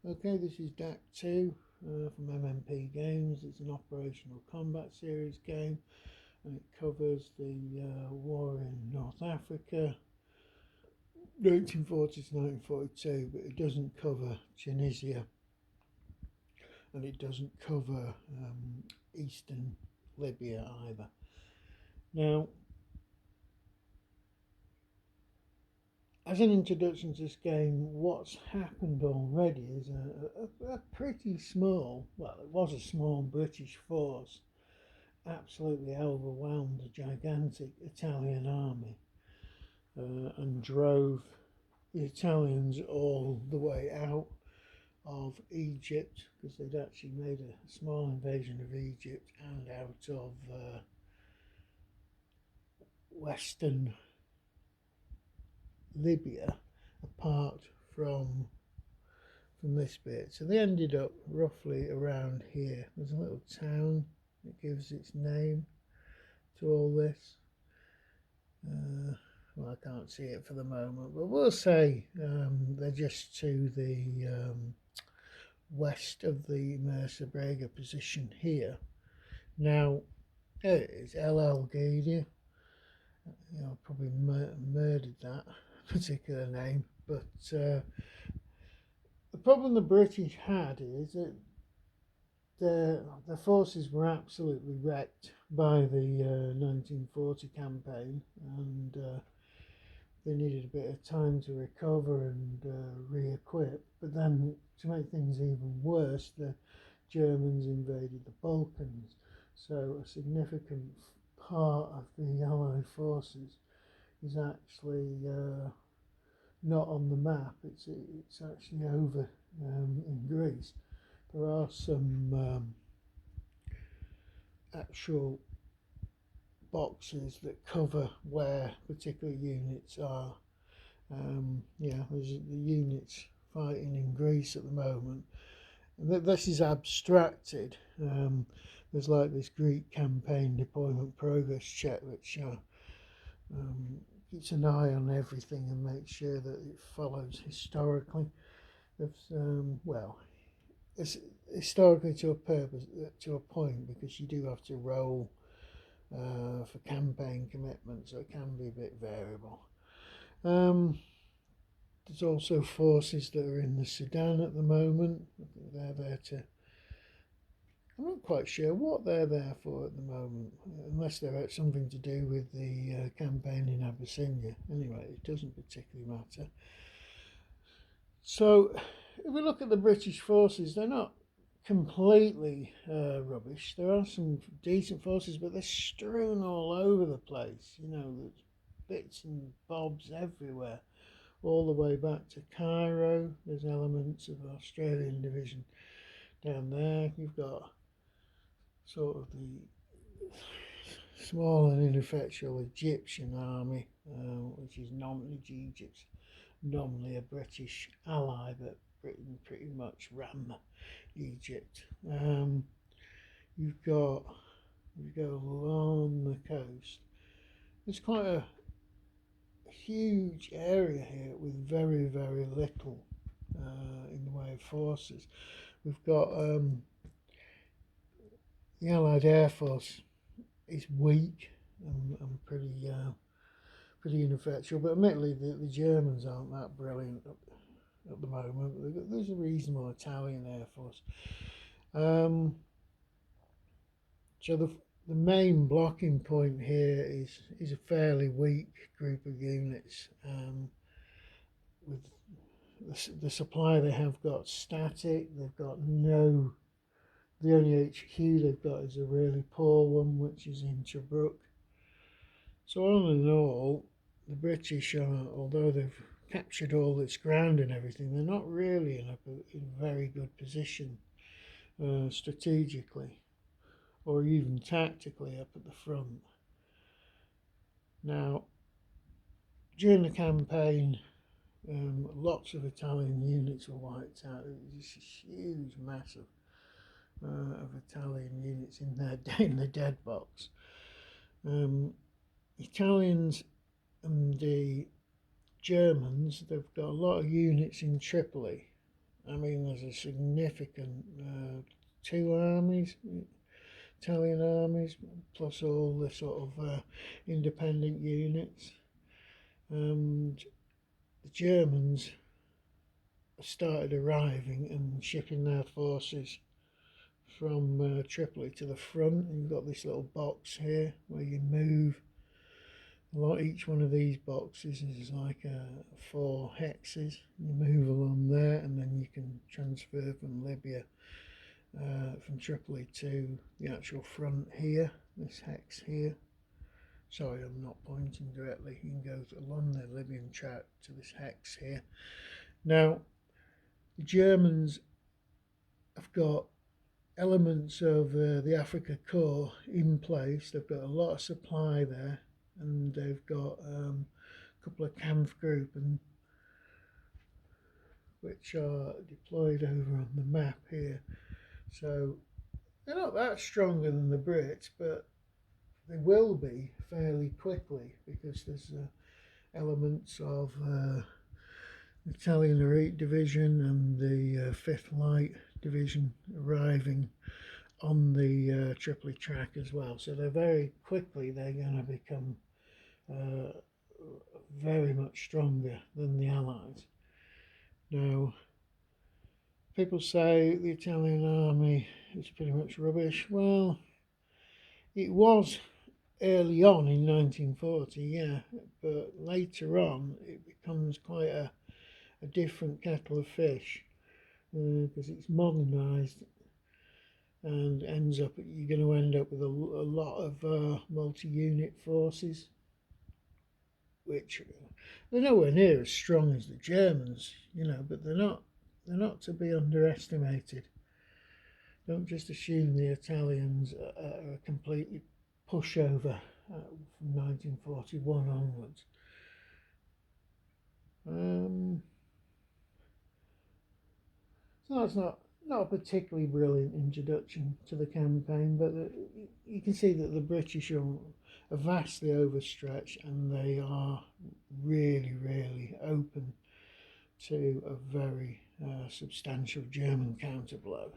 Okay, this is DAK2 from MMP Games. It's an operational combat series game and it covers the war in North Africa, 1940 to 1942, but it doesn't cover Tunisia and it doesn't cover eastern Libya either. Now, as an introduction to this game, what's happened already is a pretty small, well, it was a small British force, absolutely overwhelmed a gigantic Italian army and drove the Italians all the way out of Egypt, because they'd actually made a small invasion of Egypt and out of western Libya, apart from this bit. So they ended up roughly around here. There's a little town that gives its name to all this. Well, I can't see it for the moment, but we'll say they're just to the west of the Mersa Brega position here. Now, there it is, LL Gadia. Probably murdered that particular name, but the problem the British had is that the forces were absolutely wrecked by the 1940 campaign, and they needed a bit of time to recover and re-equip. But then, to make things even worse, the Germans invaded the Balkans, so a significant part of the Allied forces is actually not on the map. It's actually over in Greece. There are some actual boxes that cover where particular units are. There's the units fighting in Greece at the moment. And this is abstracted. There's like this Greek campaign deployment progress check, which keeps an eye on everything and makes sure that it follows historically. It's historically to a purpose, to a point, because you do have to roll for campaign commitment, so it can be a bit variable. There's also forces that are in the Sudan at the moment. I think they're there to, I'm not quite sure what they're there for at the moment, unless they're something to do with the campaign in Abyssinia. Anyway, it doesn't particularly matter. So, if we look at the British forces, they're not completely rubbish. There are some decent forces, but they're strewn all over the place. There's bits and bobs everywhere, all the way back to Cairo. There's elements of Australian division down there. You've got sort of the small and ineffectual Egyptian army, which is Egypt's nominally a British ally, but Britain pretty much ran Egypt. You go along the coast. There's quite a huge area here with very, very little in the way of forces. We've got the Allied Air Force is weak and pretty ineffectual, but admittedly the Germans aren't that brilliant at the moment. There's a reasonable Italian Air Force. So the main blocking point here is a fairly weak group of units. With the supply they have got static. They've got the only HQ they've got is a really poor one, which is in Tobruk. So all in all, the British are, although they've captured all this ground and everything, they're not really in a very good position strategically or even tactically up at the front. Now, during the campaign, lots of Italian units were wiped out. It was just a huge mass of Italian units in the dead box. Italians and the Germans, they've got a lot of units in Tripoli, I mean, there's a significant two armies, Italian armies, plus all the sort of independent units. And the Germans started arriving and shipping their forces from Tripoli to the front. And you've got this little box here where you move. Each one of these boxes is like 4 hexes. You move along there, and then you can transfer from Libya, from Tripoli to the actual front here, this hex here. Sorry, I'm not pointing directly. You can go along the Libyan track to this hex here. Now, the Germans have got elements of the Africa Corps in place. They've got a lot of supply there, and they've got a couple of Kampfgruppen which are deployed over on the map here. So they're not that stronger than the Brits, but they will be fairly quickly, because there's elements of the Italian Elite Division and the 5th Light Division arriving on the Tripoli track as well. So they're very quickly, they're going to become very much stronger than the Allies. Now, people say the Italian army is pretty much rubbish. Well, it was early on in 1940, yeah, but later on it becomes quite a different kettle of fish, because it's modernised and ends up, you're going to end up with a lot of multi-unit forces, which they're nowhere near as strong as the Germans, you know, but they're not to be underestimated. Don't just assume the Italians are a completely pushover from 1941 onwards. So that's not a particularly brilliant introduction to the campaign, but you can see that the British are vastly overstretched, and they are really open to a very substantial German counterblow.